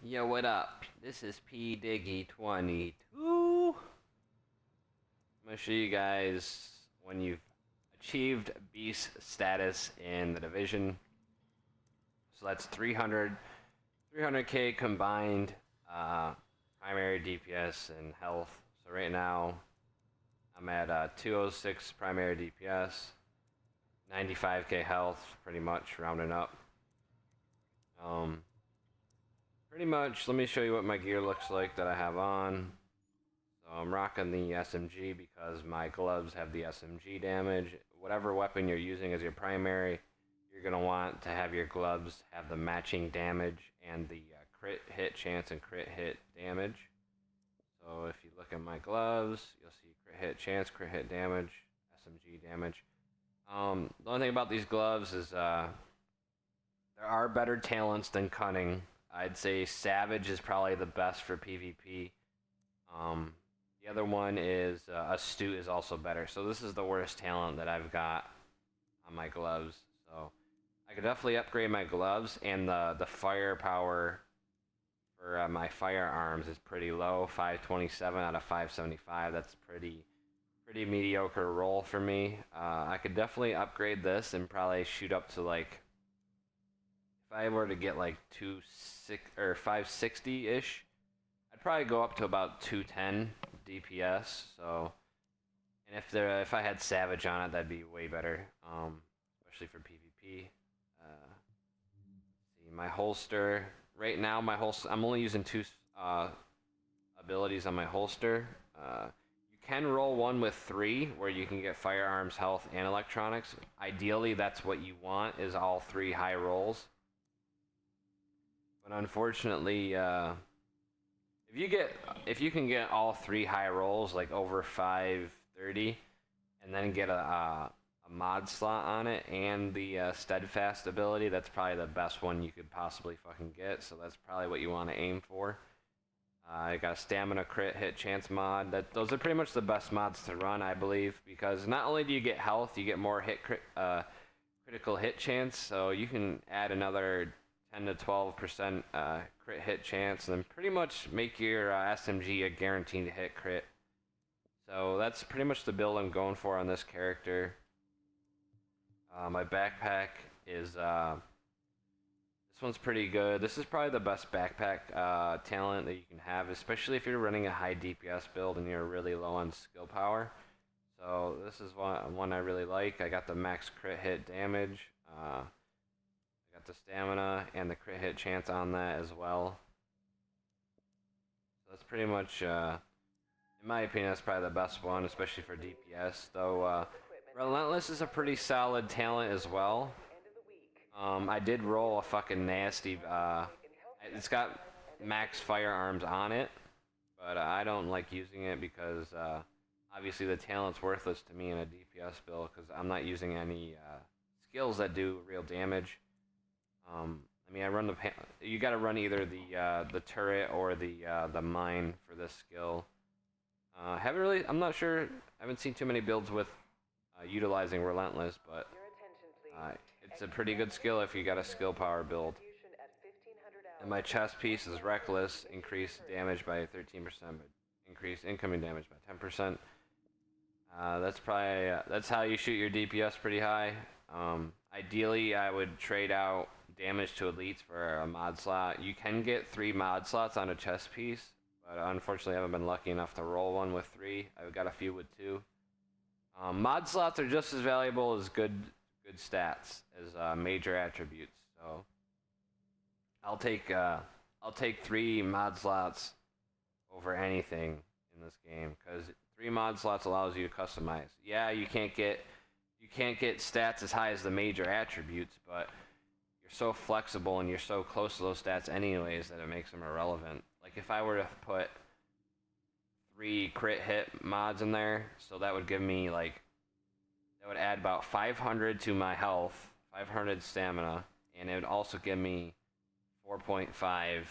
Yo, what up? This is P Diggy 22. I'm gonna show you guys when you've achieved beast status in the division. So that's 300k combined primary DPS and health. So right now I'm at 206 primary DPS, 95k health, pretty much rounding up. Pretty much, let me show you what my gear looks like that I have on. So I'm rocking the SMG because my gloves have the SMG damage. Whatever weapon you're using as your primary, you're going to want to have your gloves have the matching damage and the crit hit chance and crit hit damage. So if you look at my gloves, you'll see crit hit chance, crit hit damage, SMG damage. The only thing about these gloves is there are better talents than cunning. I'd say Savage is probably the best for PvP. The other one is Astute is also better. So this is the worst talent that I've got on my gloves. So I could definitely upgrade my gloves, and the firepower for my firearms is pretty low, 527 out of 575. That's pretty mediocre roll for me. I could definitely upgrade this and probably shoot up to like, if I were to get like 560-ish, I'd probably go up to about 210 DPS. So, and if I had Savage on it, that'd be way better, especially for PvP. See my holster right now. I'm only using two abilities on my holster. You can roll one with 3, where you can get firearms, health, and electronics. Ideally, that's what you want, is all 3 high rolls. But unfortunately, if you can get all 3 high rolls, like over 530, and then get a mod slot on it and the steadfast ability, that's probably the best one you could possibly fucking get. So that's probably what you want to aim for. I got a stamina crit hit chance mod. Those are pretty much the best mods to run, I believe, because not only do you get health, you get more critical hit chance. So you can add another 10 to 12% crit hit chance, and then pretty much make your SMG a guaranteed hit crit. So that's pretty much the build I'm going for on this character. My backpack is this one's pretty good. This is probably the best backpack talent that you can have, especially if you're running a high DPS build and you're really low on skill power. So this is one I really like. I got the max crit hit damage. I got the stamina and the crit hit chance on that as well. So that's pretty much, in my opinion, that's probably the best one, especially for DPS. Though Relentless is a pretty solid talent as well. I did roll a fucking nasty, it's got max firearms on it, but I don't like using it because obviously the talent's worthless to me in a DPS build because I'm not using any skills that do real damage. I mean, I run you gotta run either the turret or the mine for this skill. I'm not sure, I haven't seen too many builds with utilizing Relentless, but it's a pretty good skill if you got a skill power build. And my chest piece is Reckless, increased damage by 13%, but increased incoming damage by 10%. That's how you shoot your DPS pretty high. Ideally, I would trade out damage to elites for a mod slot. You can get 3 mod slots on a chest piece, but unfortunately I haven't been lucky enough to roll one with 3. I've got a few with 2. Mod slots are just as valuable as good stats, as major attributes. So I'll take 3 mod slots over anything in this game, because 3 mod slots allows you to customize. Yeah, you can't get stats as high as the major attributes, but you're so flexible and you're so close to those stats anyways that it makes them irrelevant. Like if I were to put 3 crit hit mods in there, so that would give me like, that would add about 500 to my health, 500 stamina, and it would also give me 4.5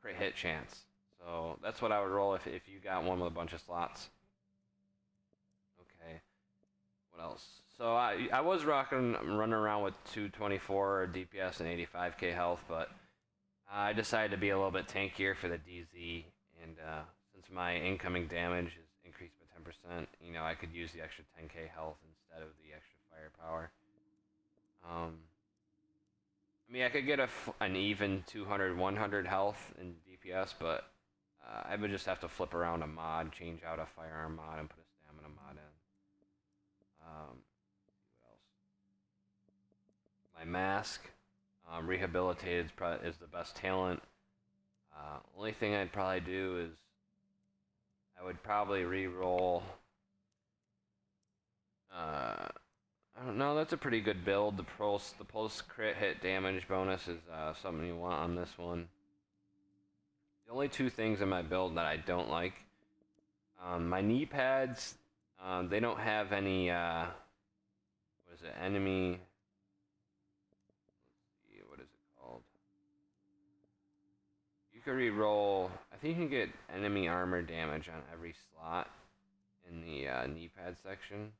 crit hit chance. So that's what I would roll if you got one with a bunch of slots. Okay, what else? So I was running around with 224 DPS and 85k health, but I decided to be a little bit tankier for the DZ, and since my incoming damage is increased by 10%, you know, I could use the extra 10k health instead of the extra firepower. I mean, I could get an even 200, 100 health in DPS, but I would just have to flip around a mod, change out a firearm mod, and put a stamina mod in. What else? My mask, rehabilitated is the best talent. Only thing I'd probably do is I would probably re-roll. I don't know. That's a pretty good build. The pulse crit hit damage bonus is something you want on this one. The only two things in my build that I don't like, my knee pads, they don't have any, what is it, enemy, let's see, what is it called? You can re-roll, I think you can get enemy armor damage on every slot in the knee pad section.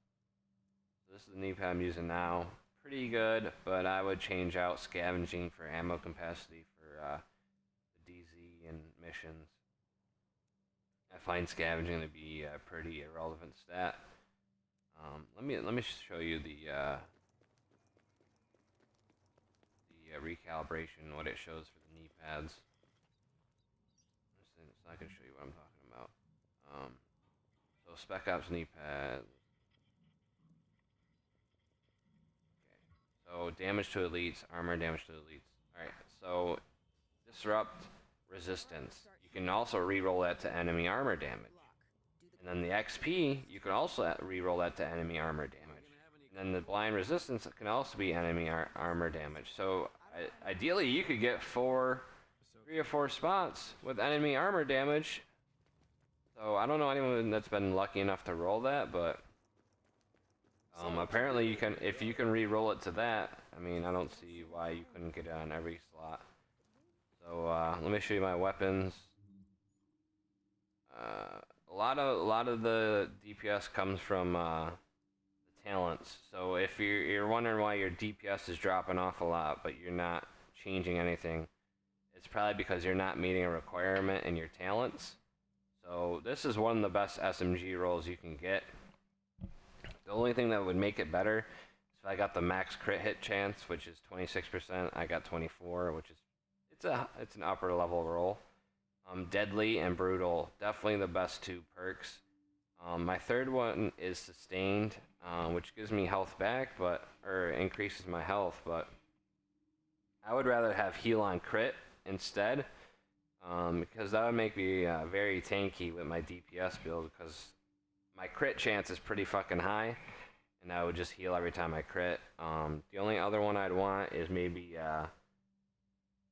So this is the knee pad I'm using now. Pretty good, but I would change out scavenging for ammo capacity for the DZ and missions. I find scavenging to be a pretty irrelevant stat. Let me show you the recalibration, what it shows for the knee pads. It's not going to show you what I'm talking about. So Spec Ops knee pad. Okay. So damage to elites, armor damage to elites. Alright, so disrupt resistance. You can also re-roll that to enemy armor damage. And then the XP, you can also re-roll that to enemy armor damage. And then the blind resistance can also be enemy armor damage. So ideally, you could get 3 or 4 spots with enemy armor damage. So I don't know anyone that's been lucky enough to roll that, but apparently you can. If you can re-roll it to that, I mean, I don't see why you couldn't get it on every slot. So let me show you my weapons. A lot of the DPS comes from the talents. So if you're wondering why your DPS is dropping off a lot, but you're not changing anything, it's probably because you're not meeting a requirement in your talents. So this is one of the best SMG rolls you can get. The only thing that would make it better is if I got the max crit hit chance, which is 26%. I got 24, which is it's an upper level roll. Deadly and brutal, definitely the best 2 perks. My third one is sustained, which gives me health back, or increases my health, but I would rather have heal on crit instead, because that would make me very tanky with my DPS build, because my crit chance is pretty fucking high, and I would just heal every time I crit. The only other one I'd want is maybe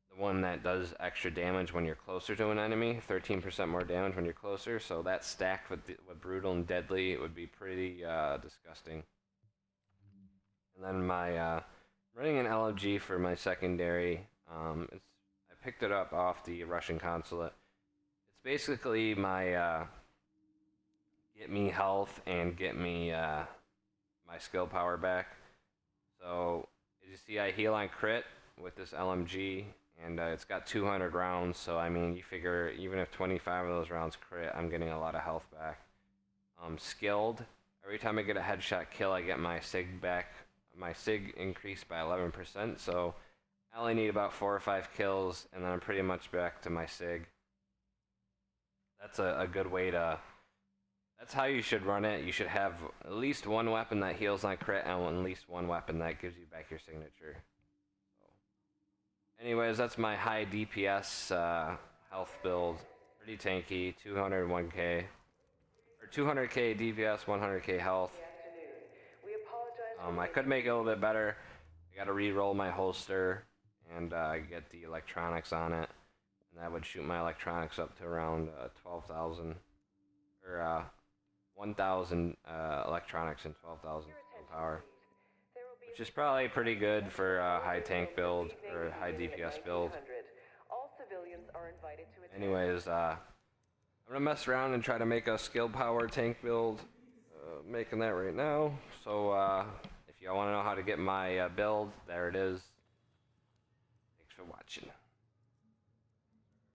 the one that does extra damage when you're closer to an enemy, 13% more damage when you're closer, so that stacked with brutal and deadly, it would be pretty disgusting. And then my running an LMG for my secondary. I picked it up off the Russian consulate. It's basically my get me health and get me my skill power back. So as you see, I heal on crit with this LMG, and it's got 200 rounds. So I mean, you figure even if 25 of those rounds crit, I'm getting a lot of health back. Skilled. Every time I get a headshot kill, I get my SIG back. My SIG increased by 11%, so I only need about 4 or 5 kills, and then I'm pretty much back to my SIG. That's a good way to... That's how you should run it. You should have at least one weapon that heals on crit, and at least one weapon that gives you back your signature. So, anyways, that's my high DPS health build. Pretty tanky, 201k. Or 200k DPS, 100k health. I could make it a little bit better. I gotta re-roll my holster and get the electronics on it, and that would shoot my electronics up to around 12,000 or 1,000 electronics and 12,000 power, which is probably pretty good for a high tank build or a high DPS build. Anyways, I'm gonna mess around and try to make a skill power tank build. Making that right now. So if y'all want to know how to get my build, there it is. Thanks for watching.